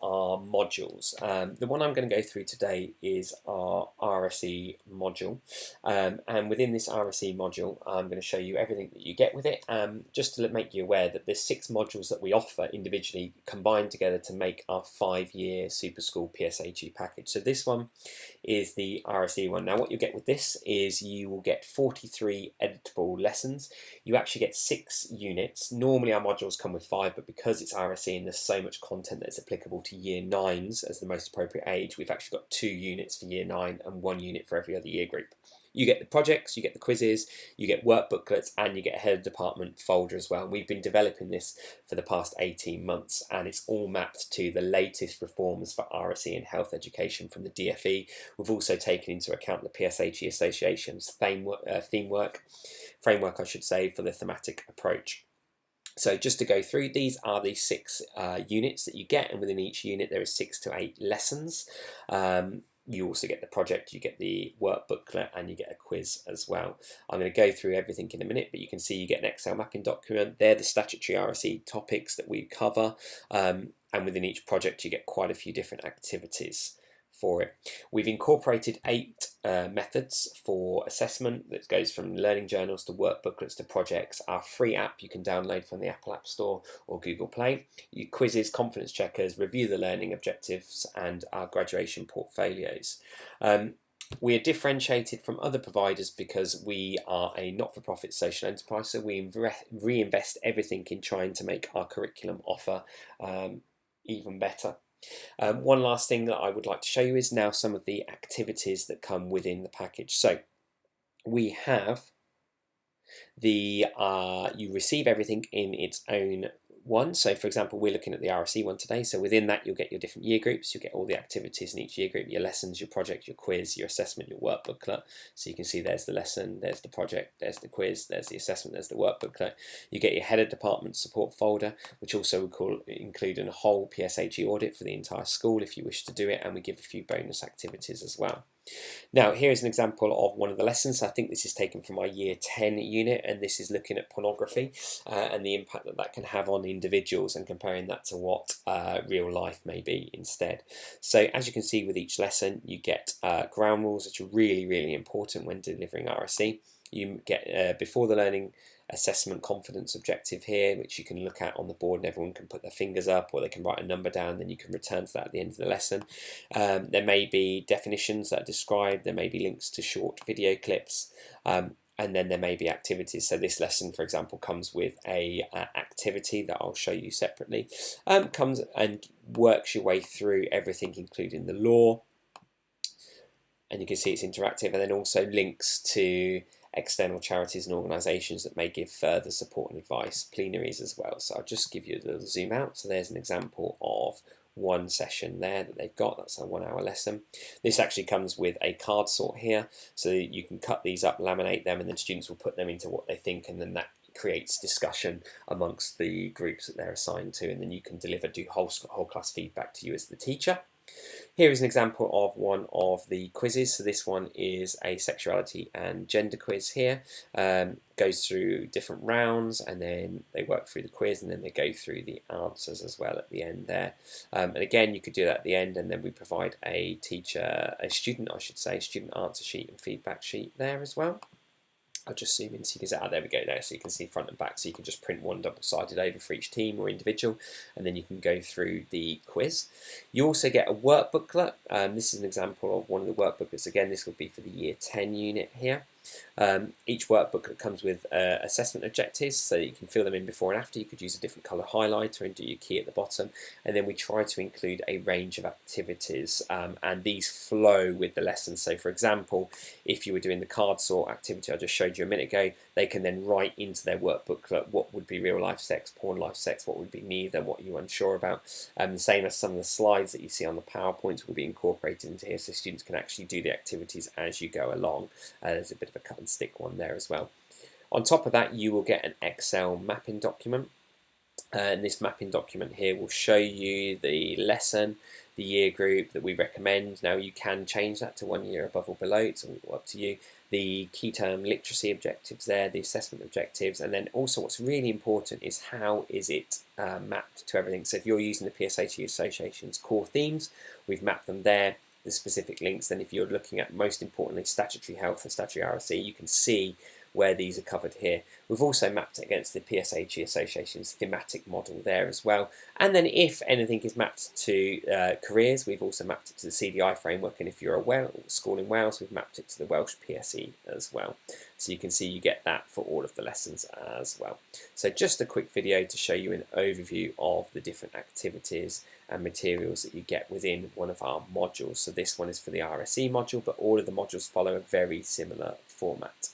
our modules. The one I'm going to go through today is our RSE module, and within this RSE module I'm going to show you everything that you get with it, just to make you aware that there's 6 modules that we offer individually combined together to make our 5-year Super School PSHE package. So this one is the RSE one. Now what you get with this is you will get 43 editable lessons. You actually get 6 units. Normally our modules come with 5, but because it's RSE and there's so much content that's applicable to year 9s as the most appropriate age, we've actually got 2 units for year 9 and 1 unit for every other year group. You get the projects, you get the quizzes, you get work booklets, and you get a head of department folder as well. We've been developing this for the past 18 months, and it's all mapped to the latest reforms for RSE and health education from the DFE. We've also taken into account the PSHE Association's framework, I should say, for the thematic approach. So just to go through, these are the 6 units that you get, and within each unit there is 6 to 8 lessons. You also get the project, you get the work booklet, and you get a quiz as well. I'm going to go through everything in a minute, but you can see you get an Excel mapping document. They're the statutory RSE topics that we cover, and within each project you get quite a few different activities for it. We've incorporated 8 methods for assessment that goes from learning journals to work booklets to projects. Our free app you can download from the Apple App Store or Google Play. Your quizzes, confidence checkers, review the learning objectives, and our graduation portfolios. We are differentiated from other providers because we are a not-for-profit social enterprise, so we reinvest everything in trying to make our curriculum offer even better. One last thing that I would like to show you is now some of the activities that come within the package. So we have the you receive everything in its own one. So for example, we're looking at the RSE one today, so within that you'll get your different year groups, you'll get all the activities in each year group, your lessons, your project, your quiz, your assessment, your work booklet. So you can see there's the lesson, there's the project, there's the quiz, there's the assessment, there's the work booklet. You get your head of department support folder, which also will include a whole PSHE audit for the entire school if you wish to do it, and we give a few bonus activities as well. Now here's an example of one of the lessons. I think this is taken from our year 10 unit, and this is looking at pornography and the impact that that can have on individuals, and comparing that to what real life may be instead. So as you can see with each lesson you get ground rules, which are really important when delivering RSE. You get before the learning assessment confidence objective here, which you can look at on the board and everyone can put their fingers up, or they can write a number down, then you can return to that at the end of the lesson. There may be definitions that are described, there may be links to short video clips, and then there may be activities. So this lesson, for example, comes with a activity that I'll show you separately, comes and works your way through everything including the law, and you can see it's interactive, and then also links to external charities and organisations that may give further support and advice, plenaries as well. So I'll just give you a little zoom out. So there's an example of one session there that they've got. That's a 1-hour lesson. This actually comes with a card sort here, so you can cut these up, laminate them, and then students will put them into what they think, and then that creates discussion amongst the groups that they're assigned to, and then you can do whole class feedback to you as the teacher. Here is an example of one of the quizzes. So this one is a sexuality and gender quiz here. Goes through different rounds, and then they work through the quiz, and then they go through the answers as well at the end there. And again, you could do that at the end, and then we provide a student answer sheet and feedback sheet there as well. I'll just zoom in so you can see, there we go there, so you can see front and back, so you can just print one double-sided over for each team or individual, and then you can go through the quiz. You also get a work booklet. This is an example of one of the work booklets. Again, this would be for the year 10 unit here. Each work booklet comes with assessment objectives, so you can fill them in before and after. You could use a different colour highlighter and do your key at the bottom, and then we try to include a range of activities, and these flow with the lesson. So for example, if you were doing the card sort activity I just showed you a minute ago, they can then write into their work booklet what would be real life sex, porn life sex, what would be neither, what are you unsure about. The same as some of the slides that you see on the PowerPoints will be incorporated into here, so students can actually do the activities as you go along. There's a bit of a cut and stick one there as well. On top of that, you will get an Excel mapping document, and this mapping document here will show you the lesson, the year group that we recommend. Now you can change that to 1 year above or below, it's all up to you. The key term literacy objectives there, the assessment objectives, and then also what's really important is how is it mapped to everything. So if you're using the PSHE Association's core themes, we've mapped them there, the specific links. Then if you're looking at, most importantly, statutory health and statutory RSE, you can see where these are covered here. We've also mapped it against the PSHE Association's thematic model there as well. And then if anything is mapped to careers, we've also mapped it to the CDI framework. And if you're a school in Wales, we've mapped it to the Welsh PSE as well. So you can see you get that for all of the lessons as well. So just a quick video to show you an overview of the different activities and materials that you get within one of our modules. So this one is for the RSE module, but all of the modules follow a very similar format.